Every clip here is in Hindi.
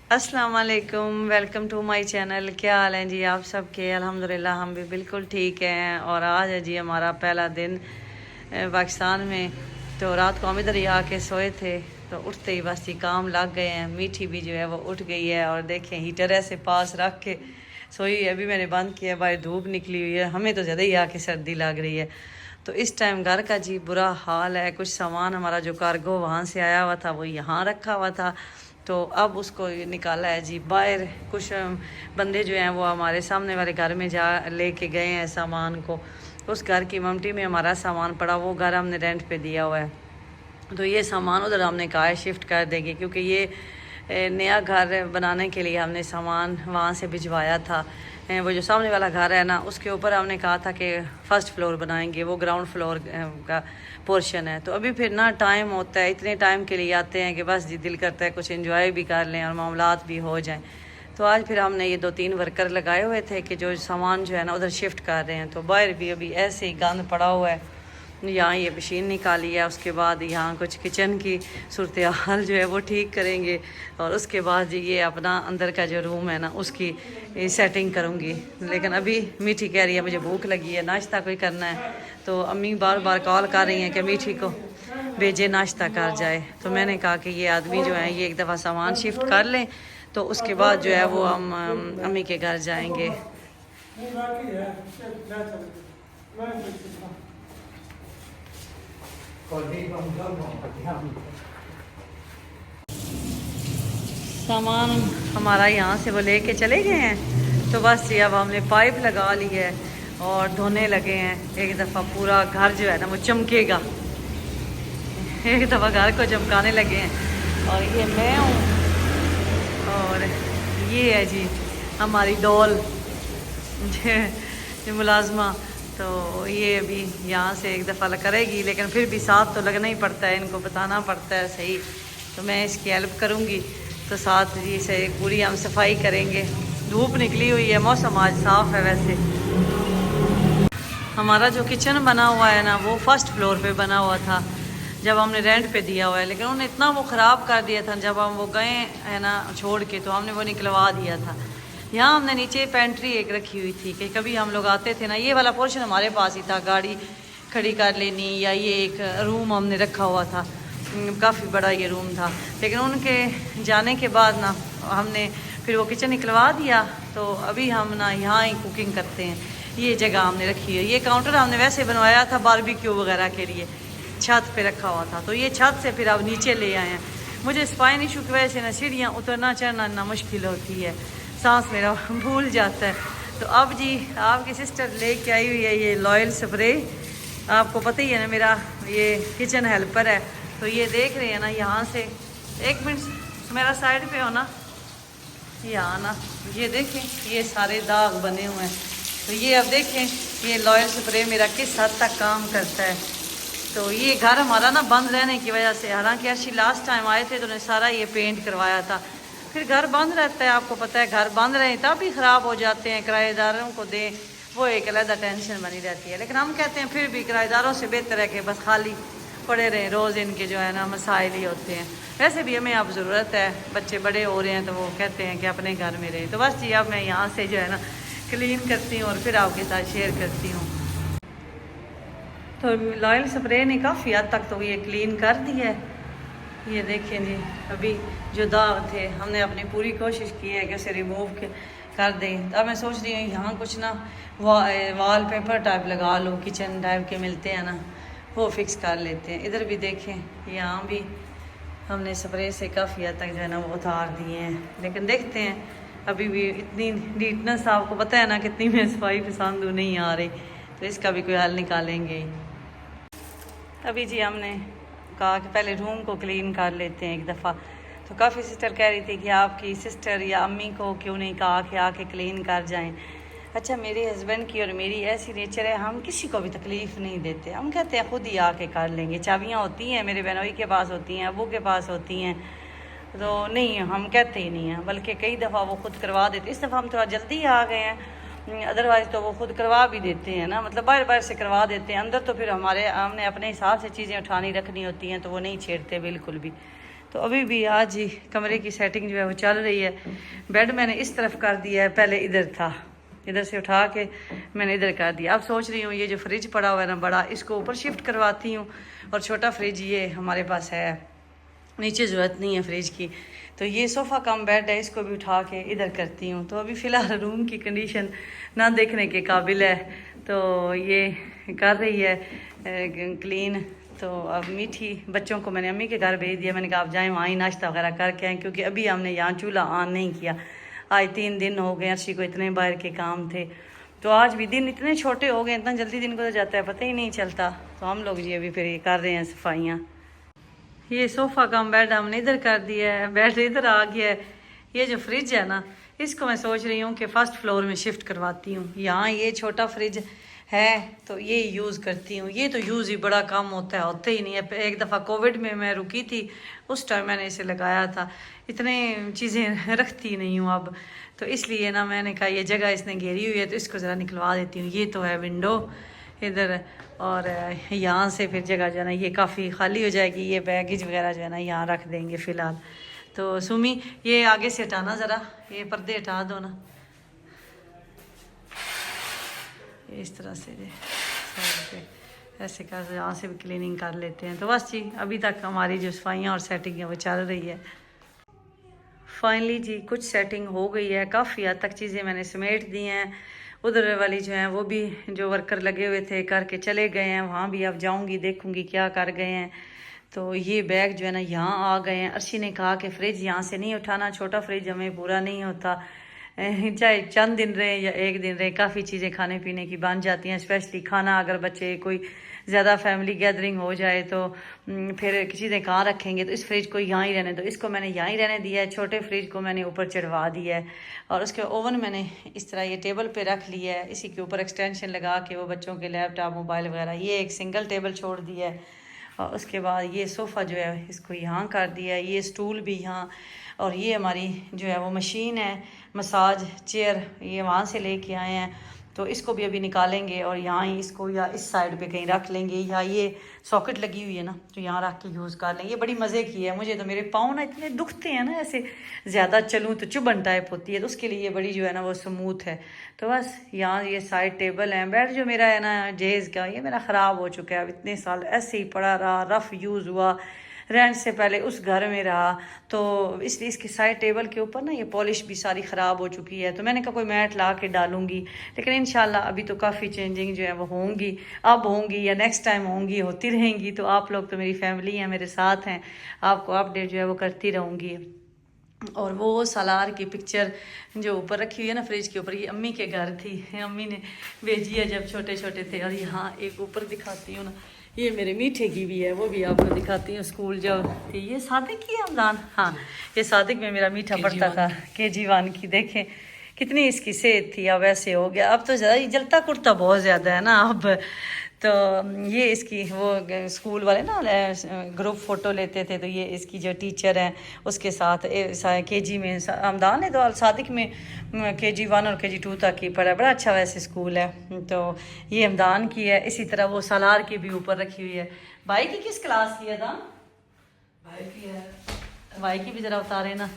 अस्सलाम वालेकुम, वेलकम टू माय चैनल। क्या हाल है जी आप सबके? अल्हम्दुलिल्लाह हम भी बिल्कुल ठीक हैं। और आज है जी हमारा पहला दिन पाकिस्तान में। तो रात को हम इधर ही आके सोए थे, तो उठते ही बस ये काम लग गए हैं। मीठी भी जो है वो उठ गई है और देखें हीटर ऐसे पास रख के सोई है। अभी मैंने बंद किया, बाहर धूप निकली हुई है, हमें तो ज़्यादा ही आके सर्दी लग रही है। तो इस टाइम घर का जी बुरा हाल है। कुछ सामान हमारा जो कार्गो वहाँ से आया हुआ था वो यहाँ रखा हुआ था, तो अब उसको निकाला है जी बाहर। कुछ बंदे जो हैं वो हमारे सामने वाले घर में जा लेके गए हैं सामान को। उस घर की ममटी में हमारा सामान पड़ा, वो घर हमने रेंट पे दिया हुआ है। तो ये सामान उधर हमने कहा है शिफ्ट कर देंगे, क्योंकि ये नया घर बनाने के लिए हमने सामान वहाँ से भिजवाया था। वो जो सामने वाला घर है ना, उसके ऊपर हमने कहा था कि फ़र्स्ट फ्लोर बनाएंगे, वो ग्राउंड फ्लोर का पोर्शन है। तो अभी फिर ना टाइम होता है, इतने टाइम के लिए आते हैं कि बस जी दिल करता है कुछ एंजॉय भी कर लें और मामलात भी हो जाएं। तो आज फिर हमने ये 2-3 वर्कर लगाए हुए थे कि जो सामान जो है ना उधर शिफ्ट कर रहे हैं। तो बाहर भी अभी ऐसे ही गंद पड़ा हुआ है। यहाँ ये मशीन निकाली है, उसके बाद यहाँ कुछ किचन की सूरत हाल जो है वो ठीक करेंगे। और उसके बाद जी ये अपना अंदर का जो रूम है ना उसकी सेटिंग करूँगी। लेकिन अभी मीठी कह रही है मुझे भूख लगी है, नाश्ता कोई करना है। तो अम्मी बार बार कॉल कर रही हैं कि मीठी को भेजे नाश्ता कर जाए। तो मैंने कहा कि ये आदमी जो है ये एक दफ़ा सामान शिफ्ट कर लें, तो उसके बाद जो है वो हम अम्मी के घर जाएंगे। सामान हमारा यहाँ से वो लेके चले गए हैं। तो बस ये अब हमने पाइप लगा ली है और धोने लगे हैं। एक दफ़ा पूरा घर जो है ना वो चमकेगा, एक दफ़ा घर को चमकाने लगे हैं। और ये मैं हूँ और ये है जी हमारी डॉल जो मुलाजमा। तो ये अभी यहाँ से एक दफ़ा करेगी, लेकिन फिर भी साथ तो लगना ही पड़ता है, इनको बताना पड़ता है सही। तो मैं इसकी हेल्प करूँगी, तो साथ जी से पूरी हम सफाई करेंगे। धूप निकली हुई है, मौसम आज साफ़ है। वैसे हमारा जो किचन बना हुआ है ना वो फर्स्ट फ्लोर पे बना हुआ था जब हमने रेंट पे दिया हुआ है, लेकिन उन्होंने इतना वो ख़राब कर दिया था जब हम वो गए है ना छोड़ के, तो हमने वो निकलवा दिया था। यहाँ हमने नीचे पेंट्री एक रखी हुई थी कि कभी हम लोग आते थे ना, ये वाला पोर्शन हमारे पास ही था, गाड़ी खड़ी कर लेनी, या ये एक रूम हमने रखा हुआ था। काफ़ी बड़ा ये रूम था, लेकिन उनके जाने के बाद ना हमने फिर वो किचन निकलवा दिया। तो अभी हम ना यहाँ ही कुकिंग करते हैं। ये जगह हमने रखी है। ये काउंटर हमने वैसे बनवाया था बारबेक्यू वगैरह के लिए, छत पे रखा हुआ था। तो ये छत से फिर अब नीचे ले आए हैं। मुझे स्पाइन इशू की वजह से ना सीढ़ियाँ उतरना चढ़ना ना मुश्किल होती है, सांस मेरा भूल जाता है। तो अब जी आपकी सिस्टर लेके आई हुई है ये लॉयल स्प्रे। आपको पता ही है ना मेरा ये किचन हेल्पर है। तो ये देख रहे हैं ना यहाँ से, एक मिनट मेरा साइड पे हो ना, यहाँ ना ये देखें ये सारे दाग बने हुए हैं। तो ये अब देखें ये लॉयल स्प्रे मेरा किस हद तक काम करता है। तो ये घर हमारा ना बंद रहने की वजह से, हालांकि अर्शी लास्ट टाइम आए थे तो उन्हें सारा ये पेंट करवाया था। फिर घर बंद रहता है, आपको पता है घर बंद रहे तब भी ख़राब हो जाते हैं, किराएदारों को दें वो एक अलग टेंशन बनी रहती है। लेकिन हम कहते हैं फिर भी किराएदारों से बेहतर है कि बस खाली पड़े रहें, रोज़ इनके जो है ना मसाइल ही होते हैं। वैसे भी हमें अब ज़रूरत है, बच्चे बड़े हो रहे हैं तो वो कहते हैं कि अपने घर में रहें। तो बस जी अब मैं यहाँ से जो है ना क्लीन करती हूँ और फिर आपके साथ शेयर करती हूँ। तो लॉयल स्प्रे ने काफ़ी हद तक तो ये क्लीन कर दिया है। ये देखें जी अभी जो दाग थे हमने अपनी पूरी कोशिश की है कि उसे रिमूव कर दें। अब मैं सोच रही हूँ यहाँ कुछ ना वॉल पेपर टाइप लगा लो, किचन टाइप के मिलते हैं ना वो फिक्स कर लेते हैं। इधर भी देखें यहाँ भी हमने स्प्रे से काफ़ी हद तक जो है ना वो उतार दिए हैं। लेकिन देखते हैं अभी भी इतनी नीटनेस, आपको पता है ना कितनी मैं सफाई पसंद हूँ, नहीं आ रही, तो इसका भी कोई हल निकालेंगे। अभी जी हमने कहा कि पहले रूम को क्लीन कर लेते हैं एक दफ़ा। तो काफ़ी सिस्टर कह रही थी कि आपकी सिस्टर या अम्मी को क्यों नहीं कहा कि आके क्लीन कर जाएं। अच्छा मेरे हस्बैंड की और मेरी ऐसी नेचर है, हम किसी को भी तकलीफ़ नहीं देते, हम कहते हैं ख़ुद ही आके कर लेंगे। चाबियाँ होती हैं मेरे बहनोई के पास होती हैं, अबू के पास होती हैं, तो नहीं हम कहते ही नहीं हैं, बल्कि कई दफ़ा वो खुद करवा देते। इस दफ़ा हम थोड़ा जल्दी आ गए हैं, अदरवाइज़ तो वो खुद करवा भी देते हैं ना, मतलब बाहर बाहर से करवा देते हैं। अंदर तो फिर हमने अपने हिसाब से चीज़ें उठानी रखनी होती हैं तो वो नहीं छेड़ते बिल्कुल भी। तो अभी भी आज ही कमरे की सेटिंग जो है वो चल रही है। बेड मैंने इस तरफ कर दिया है, पहले इधर था, इधर से उठा के मैंने इधर कर दिया। अब सोच रही हूँ ये जो फ्रिज पड़ा हुआ है ना बड़ा, इसको ऊपर शिफ्ट करवाती हूँ, और छोटा फ्रिज ये हमारे पास है, नीचे ज़रूरत नहीं है फ्रिज की। तो ये सोफ़ा कम बेड है, इसको भी उठा के इधर करती हूँ। तो अभी फ़िलहाल रूम की कंडीशन ना देखने के काबिल है, तो ये कर रही है क्लीन। तो अब मीठी बच्चों को मैंने अम्मी के घर भेज दिया, मैंने कहा आप जाएँ वहाँ ही नाश्ता वगैरह करके आएँ, क्योंकि अभी हमने यहाँ चूल्हा ऑन नहीं किया। आज 3 दिन हो गए, अर्शी को इतने बाहर के काम थे, तो आज भी दिन इतने छोटे हो गए, इतना जल्दी दिन गुजर जाता है पता ही नहीं चलता। तो हम लोग जी अभी फिर ये कर रहे हैं सफाइयाँ। ये सोफ़ा कम बेड हमने इधर कर दिया है, बेड इधर आ गया है। ये जो फ्रिज है ना, इसको मैं सोच रही हूँ कि फर्स्ट फ्लोर में शिफ्ट करवाती हूँ। यहाँ ये छोटा फ्रिज है तो ये यूज़ करती हूँ। ये तो यूज़ ही बड़ा कम होता है, होते ही नहीं है। एक दफ़ा कोविड में मैं रुकी थी, उस टाइम मैंने इसे लगाया था, इतने चीज़ें रखती नहीं हूँ अब, तो इसलिए ना मैंने कहा ये जगह इसने घेरी हुई है तो इसको ज़रा निकलवा देती हूँ। ये तो है विंडो इधर, और यहाँ से फिर जगह जो है ना ये काफ़ी खाली हो जाएगी। ये बैगेज वगैरह जो है ना यहाँ रख देंगे फ़िलहाल। तो सुमी ये आगे से हटाना ज़रा, ये पर्दे हटा दो ना, इस तरह से साइड पे ऐसे कर, यहाँ से भी क्लीनिंग कर लेते हैं। तो बस जी अभी तक हमारी जो सफाइयाँ और सेटिंग है वो चल रही है। फाइनली जी कुछ सेटिंग हो गई है, काफ़ी हद तक चीज़ें मैंने समेट दी हैं। उधर वाली जो हैं वो भी जो वर्कर लगे हुए थे करके चले गए हैं, वहाँ भी अब जाऊँगी देखूँगी क्या कर गए हैं। तो ये बैग जो है ना यहाँ आ गए हैं। अर्शी ने कहा कि फ्रिज यहाँ से नहीं उठाना, छोटा फ्रिज हमें पूरा नहीं होता, चाहे चंद दिन रहे या एक दिन रहे, काफ़ी चीज़ें खाने पीने की बन जाती हैं। स्पेशली खाना अगर बच्चे कोई ज़्यादा फैमिली गैदरिंग हो जाए तो फिर चीज़ें कहाँ रखेंगे, तो इस फ्रिज को यहाँ ही रहने दो। इसको मैंने यहाँ ही रहने दिया है, छोटे फ्रिज को मैंने ऊपर चढ़वा दिया है, और उसके ओवन मैंने इस तरह ये टेबल पे रख लिया है। इसी के ऊपर एक्सटेंशन लगा के वो बच्चों के लैपटॉप मोबाइल वगैरह, ये एक सिंगल टेबल छोड़ दिया है। और उसके बाद ये सोफ़ा जो है इसको यहाँ कर दिया है, ये स्टूल भी यहाँ, और ये हमारी जो है वो मशीन है मसाज चेयर, ये वहाँ से लेके आए हैं, तो इसको भी अभी निकालेंगे और यहाँ ही इसको या इस साइड पे कहीं रख लेंगे, या ये सॉकेट लगी हुई है ना तो यहाँ रख के यूज़ कर लेंगे। ये बड़ी मज़े की है। मुझे तो मेरे पाँव ना इतने दुखते हैं ना, ऐसे ज़्यादा चलूँ तो चुभन टाइप होती है, तो उसके लिए ये बड़ी जो है ना वो स्मूथ है। तो बस यहाँ ये साइड टेबल है। बेड जो मेरा है ना जेज़ का, ये मेरा ख़राब हो चुका है, अब इतने साल ऐसे ही पड़ा रहा, रफ़ यूज़ हुआ, रेंट से पहले उस घर में रहा, तो इसलिए इसके साइड टेबल के ऊपर ना ये पॉलिश भी सारी ख़राब हो चुकी है। तो मैंने कहा कोई मैट ला के डालूंगी, लेकिन इंशाल्लाह अभी तो काफ़ी चेंजिंग जो है वो होंगी, अब होंगी या नेक्स्ट टाइम होंगी, होती रहेंगी। तो आप लोग तो मेरी फैमिली हैं, मेरे साथ हैं, आपको अपडेट जो है वो करती रहूँगी। और वो सालार की पिक्चर जो ऊपर रखी हुई है ना फ्रिज के ऊपर, ये अम्मी के घर थी, अम्मी ने भेजी है जब छोटे छोटे थे। और यहाँ एक ऊपर दिखाती हूँ ना, ये मेरे मीठे की भी है, वो भी आपको दिखाती हूँ। स्कूल जब थी, ये सादिक की हमदान, हाँ ये सादिक में मेरा मीठा पढ़ता था, KG1 की। देखें कितनी इसकी सेहत थी, अब ऐसे हो गया। अब तो ज़्यादा जलता कुर्ता बहुत ज़्यादा है ना अब। तो ये इसकी वो स्कूल वाले ना ग्रुप फ़ोटो लेते थे, तो ये इसकी जो टीचर हैं उसके साथ KG में हमदान है, तो सादिक में KG1 और KG2 तक ही पढ़ा, बड़ा अच्छा वैसे स्कूल है। तो ये हमदान की है। इसी तरह वो सालार की भी ऊपर रखी हुई है। भाई की किस क्लास की है था? भाई की भी ज़रा उतारे ना।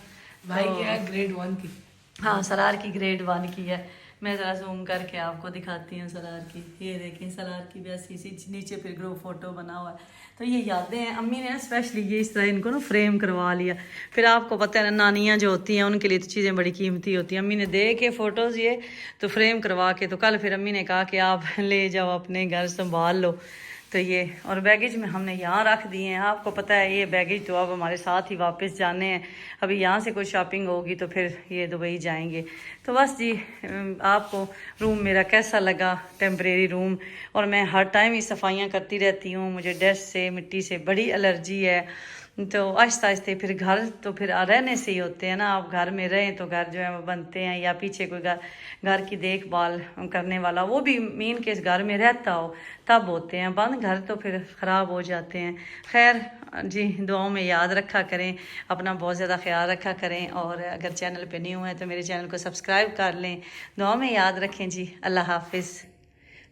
भाई की है ग्रेड 1 की। हाँ सलार की ग्रेड 1 की है। मैं ज़रा जूम करके आपको दिखाती हूँ सलार की। ये देखें सलार की वैसी सी, नीचे फिर ग्रुप फोटो बना हुआ है। तो ये यादें हैं। अम्मी ने ना स्पेशली ये इस तरह इनको ना फ्रेम करवा लिया। फिर आपको पता है ना नानियाँ जो होती हैं उनके लिए तो चीज़ें बड़ी कीमती होती हैं। अम्मी ने दे के फ़ोटोज़ ये तो फ्रेम करवा के, तो कल फिर अम्मी ने कहा कि आप ले जाओ अपने घर संभाल लो। तो ये और बैगेज में हमने यहाँ रख दिए हैं। आपको पता है ये बैगेज तो अब हमारे साथ ही वापस जाने हैं। अभी यहाँ से कोई शॉपिंग होगी तो फिर ये दुबई जाएंगे। तो बस जी आपको रूम मेरा कैसा लगा, टेम्परेरी रूम। और मैं हर टाइम ही सफाइयाँ करती रहती हूँ, मुझे डस्ट से मिट्टी से बड़ी एलर्जी है। तो आहिस्ता आहिस्ता फिर घर तो फिर रहने से ही होते हैं ना। आप घर में रहें तो घर जो है वो बनते हैं, या पीछे कोई घर की देखभाल करने वाला वो भी मीन के इस घर में रहता हो तब होते हैं। बंद घर तो फिर ख़राब हो जाते हैं। खैर जी दुआओं में याद रखा करें, अपना बहुत ज़्यादा ख्याल रखा करें। और अगर चैनल पे न्यू है तो मेरे चैनल को सब्सक्राइब कर लें। दुआओं में याद रखें जी। अल्लाह हाफिज़।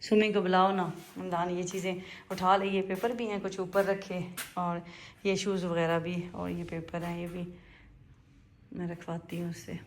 सुमी को बुलाओ ना रमज़ान, ये चीज़ें उठा ले। ये पेपर भी हैं कुछ ऊपर रखे, और ये शूज़ वगैरह भी, और ये पेपर हैं, ये भी मैं रखवाती हूँ उससे।